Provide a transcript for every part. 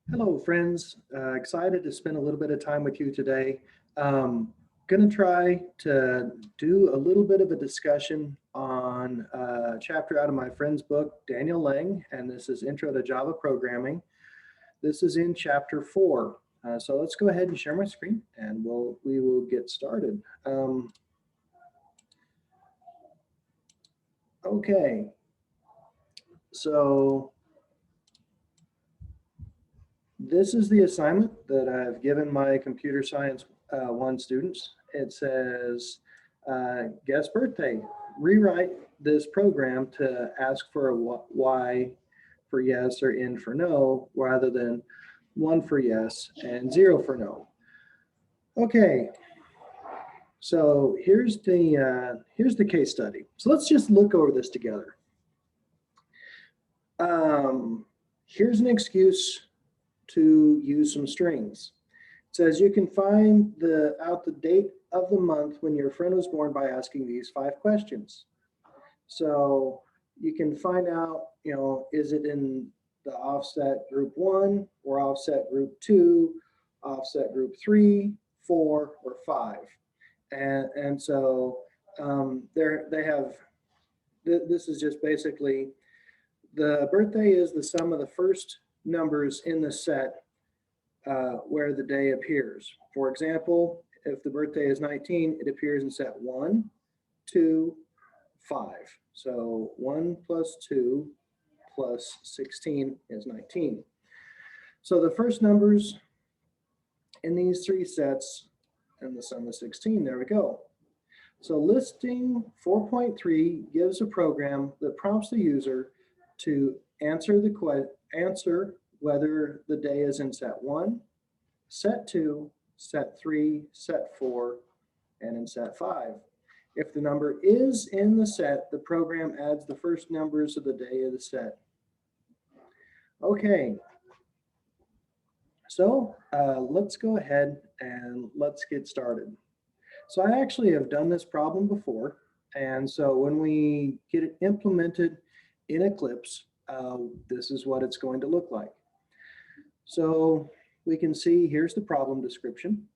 Hello, friends. Excited to spend a little bit of time with you today. Going to try to do a little bit of a discussion on a chapter out of my friend's book, Daniel Liang, and this is Intro to Java Programming. This is in chapter 4. So let's go ahead and share my screen, and we will get started. Okay. So this is the assignment that I've given my computer science 1 students. It says, guess birthday. Rewrite this program to ask for a Y for yes or N for no, rather than 1 for yes and 0 for no. Okay, so here's the case study. So let's just look over this together. Here's an excuse to use some strings. It says you can find out the date of the month when your friend was born by asking these 5 questions. So you can find out, is it in the offset group 1 or offset group 2, offset group 3, 4, or 5. And so this is just basically the birthday is the sum of the first numbers in the set where the day appears. For example, if the birthday is 19, it appears in set 1, 2, 5. So 1 plus 2 plus 16 is 19. So the first numbers in these 3 sets and the sum is 16, there we go. So listing 4.3 gives a program that prompts the user to answer whether the day is in set 1, set 2, set 3, set 4, and in set 5. If the number is in the set, the program adds the first numbers of the day of the set. Okay, so let's go ahead and let's get started. So I actually have done this problem before, and so when we get it implemented in Eclipse, this is what it's going to look like. So we can see here's the problem description.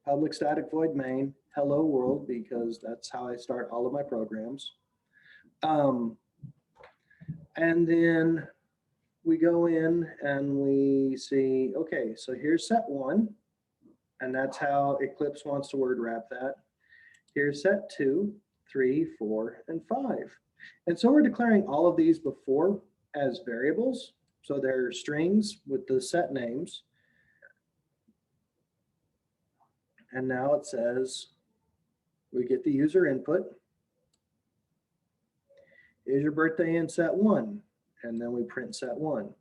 Public static void main, hello world, because that's how I start all of my programs. And then we go in and we see, okay, so here's set 1, and that's how Eclipse wants to word wrap that. Here's set 2, 3, 4, and 5. And so we're declaring all of these before as variables. So they're strings with the set names. And now it says we get the user input. Is your birthday in set 1? And then we print set 1.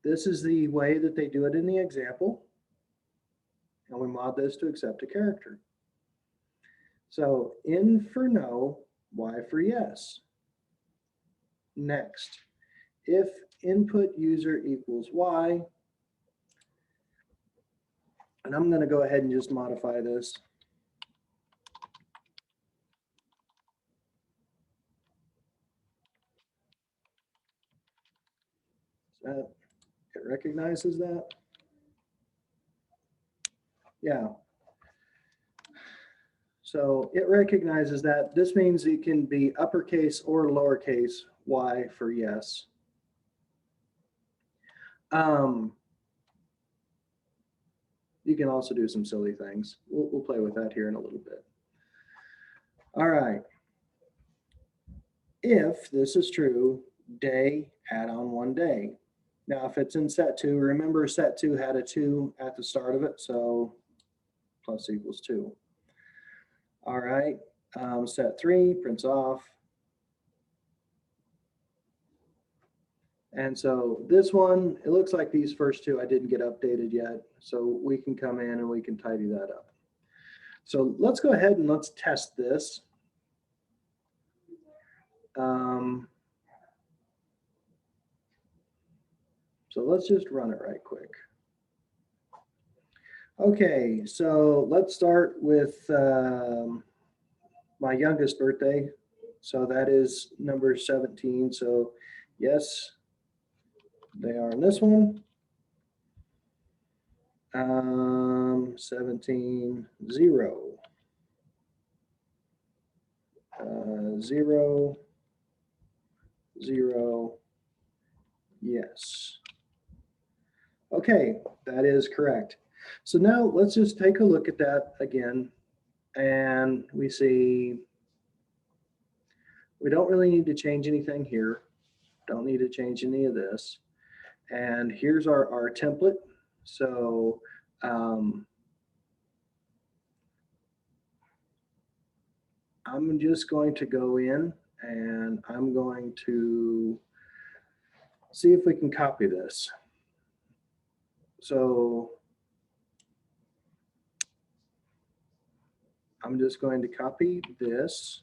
This is the way that they do it in the example. And we mod this to accept a character. So N for no, Y for yes. Next, if input user equals Y, and I'm going to go ahead and just modify this. It recognizes that. Yeah. So it recognizes that. This means it can be uppercase or lowercase y for yes. You can also do some silly things. We'll play with that here in a little bit. All right. If this is true, day, add on 1 day. Now, if it's in set 2, remember set 2 had a 2 at the start of it, so plus equals 2. All right, set 3 prints off. And so this one, it looks like these first 2 I didn't get updated yet, so we can come in and we can tidy that up. So let's go ahead and let's test this. So let's just run it right quick. Okay, so let's start with my youngest birthday. So that is number 17. So Yes, they are in this one. 17, 0. 0, 0, yes. Okay, that is correct. So now let's just take a look at that again, and we see we don't really need to change anything here. Don't need to change any of this. And here's our template. So I'm just going to go in and I'm going to see if we can copy this. So I'm just going to copy this.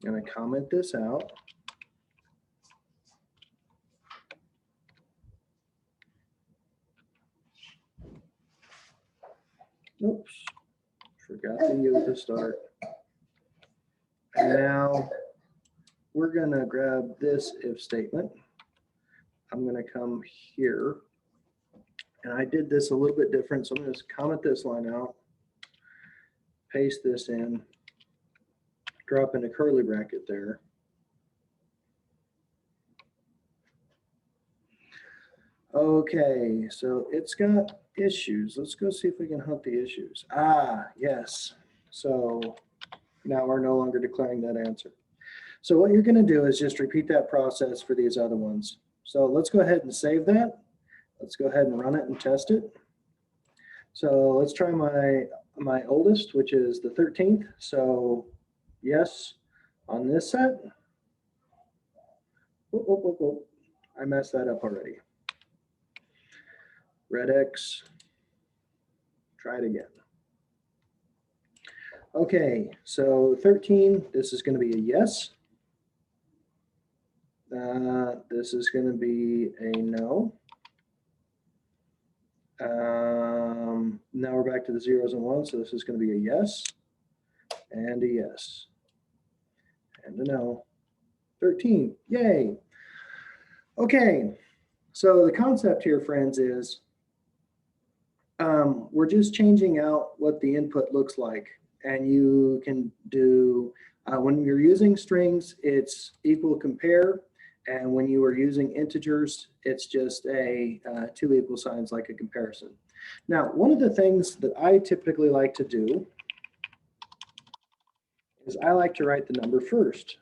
I'm going to comment this out. Oops, forgot the U at the start. And now we're going to grab this if statement. I'm going to come here. And I did this a little bit different, so I'm going to comment this line out, paste this in, drop in a curly bracket there. Okay, so it's got issues. Let's go see if we can hunt the issues. Ah, yes. So now we're no longer declaring that answer. So what you're going to do is just repeat that process for these other ones. So let's go ahead and save that. Let's go ahead and run it and test it. So let's try my oldest, which is the 13th. So yes, on this set. Whoop, whoop, whoop, whoop. I messed that up already. Red X, try it again. Okay, so 13, this is going to be a yes. This is going to be a no. Now we're back to the zeros and ones, so this is going to be a yes, and a yes, and a no. 13, yay. Okay, so the concept here, friends, is we're just changing out what the input looks like. And you can do, when you're using strings, it's equal compare. And when you are using integers, it's just a two equal signs like a comparison. Now, one of the things that I typically like to do is I like to write the number first.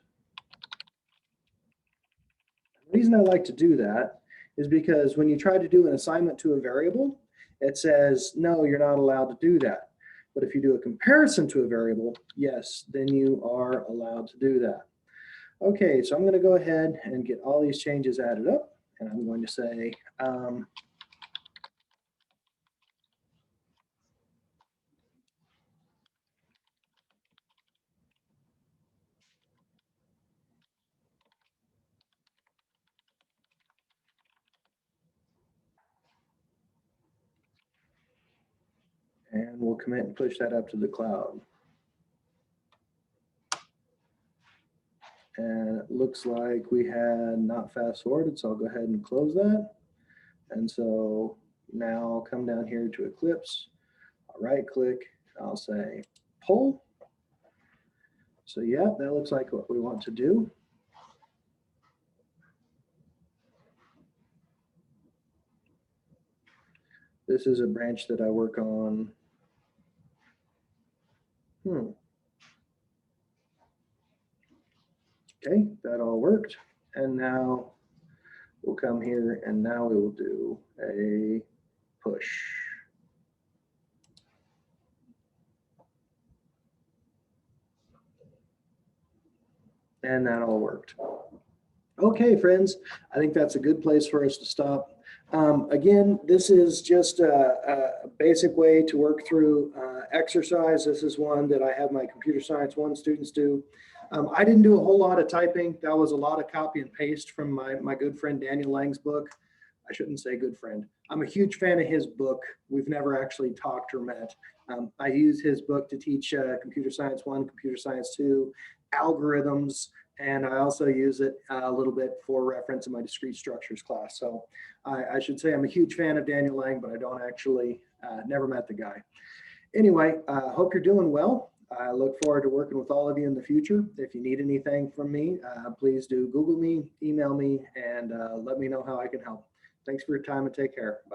The reason I like to do that is because when you try to do an assignment to a variable, it says, no, you're not allowed to do that. But if you do a comparison to a variable, yes, then you are allowed to do that. Okay, so I'm going to go ahead and get all these changes added up, and I'm going to say, and we'll commit and push that up to the cloud. And it looks like we had not fast forwarded, so I'll go ahead and close that. And so now I'll come down here to Eclipse, I'll right click, I'll say pull. So yeah, that looks like what we want to do. This is a branch that I work on. Okay, that all worked. And now we'll come here and now we will do a push. And that all worked. Okay, friends, I think that's a good place for us to stop. Again, this is just a basic way to work through exercise. This is one that I have my Computer Science 1 students do. I didn't do a whole lot of typing. That was a lot of copy and paste from my good friend Daniel Liang's book. I shouldn't say good friend. I'm a huge fan of his book. We've never actually talked or met. I use his book to teach Computer Science 1, Computer Science 2, algorithms, and I also use it a little bit for reference in my discrete structures class. So I should say I'm a huge fan of Daniel Liang, but I don't actually, never met the guy. Anyway, hope you're doing well. I look forward to working with all of you in the future. If you need anything from me, please do Google me, email me, and let me know how I can help. Thanks for your time and take care. Bye.